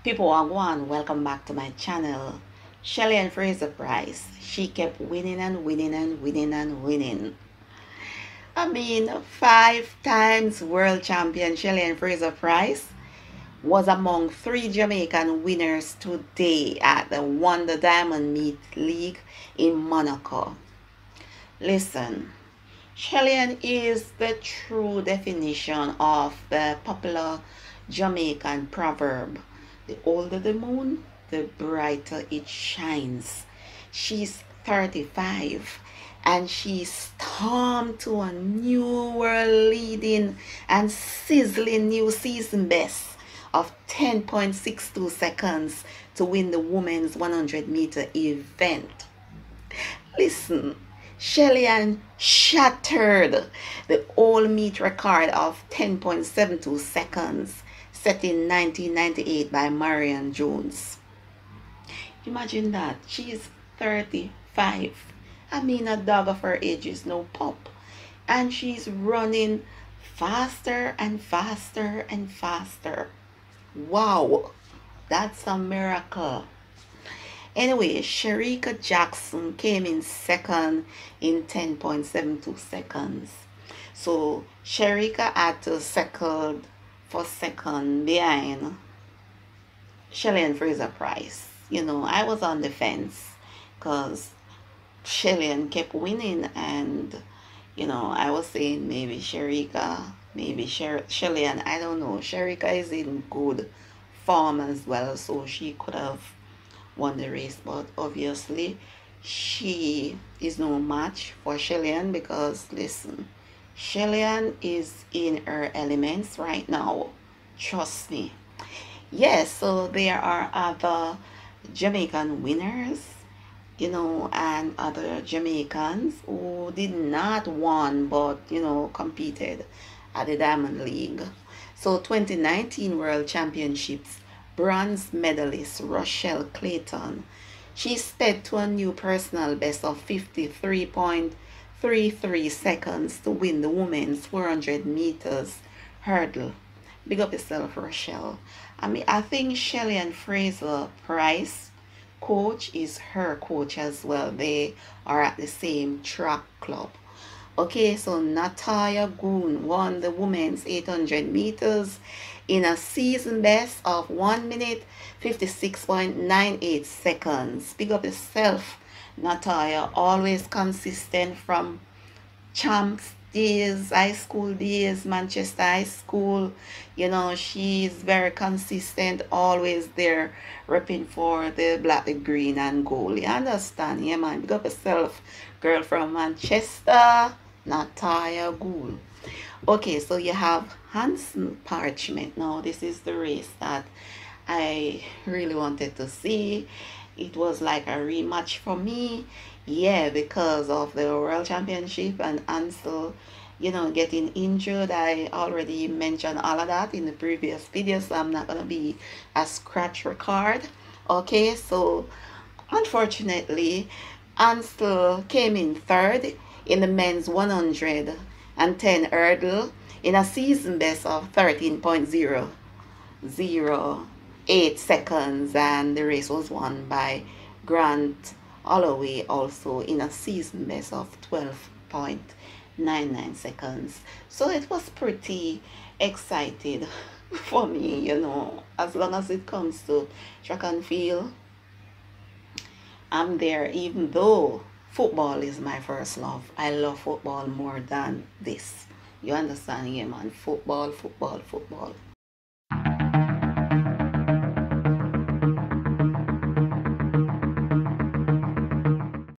People wagwan, welcome back to my channel. Shelly-Ann Fraser-Pryce. She kept winning and winning and winning and winning. I mean, 5 times world champion Shelly-Ann Fraser-Pryce was among 3 Jamaican winners today at the Wonder Diamond Meet League in Monaco. Listen, Shelly-Ann is the true definition of the popular Jamaican proverb: the older the moon, the brighter it shines. She's 35 and she stormed to a new world leading and sizzling new season best of 10.62 seconds to win the women's 100-meter event. Listen, Shelly-Ann shattered the all meet record of 10.72 seconds set in 1998 by Marion Jones. Imagine that. She's 35. I mean, a dog of her age is no pup. And she's running faster and faster and faster. Wow, that's a miracle. Anyway, Shericka Jackson came in second in 10.72 seconds. So Shericka had to second for second behind Shelly-Ann Fraser-Pryce. You know, I was on the fence because Shelly-Ann kept winning, and you know, I was saying maybe Shericka, maybe Shelly-Ann, I don't know. Shericka is in good form as well, so she could have won the race, but obviously she is no match for Shelly-Ann because listen, Shelly-Ann is in her elements right now, trust me. Yes, so there are other Jamaican winners, you know, and other Jamaicans who did not won but you know competed at the Diamond League. So 2019 World Championships bronze medalist Rochelle Clayton, she sped to a new personal best of 53.33 seconds to win the women's 400 meters hurdle. Big up yourself, Rochelle. I mean, I think Shelly-Ann Fraser-Pryce coach is her coach as well. They are at the same track club. Okay, so Natalia Goon won the women's 800 meters in a season best of 1 minute 56.98 seconds. Big up yourself, Natalia. Always consistent from champs days, high school days, Manchester High School. You know, she's very consistent, always there repping for the black, the green and gold. You understand? Yeah, man. Big up yourself, girl from Manchester, Natalia Gould. Okay, so you have Hanson Parchment. Now, this is the race that I really wanted to see. It was like a rematch for me. Yeah, because of the World Championship and Ansel, you know, getting injured. I already mentioned all of that in the previous video, so I'm not going to be a scratch record. Okay, so unfortunately, Ansel came in third in the men's 110 hurdle in a season best of 13.008 seconds, and the race was won by Grant Holloway also in a season best of 12.99 seconds. So it was pretty excited for me, you know, as long as it comes to track and field, I'm there, even though football is my first love. I love football more than this. You understand? Yeah, man. Football, football, football.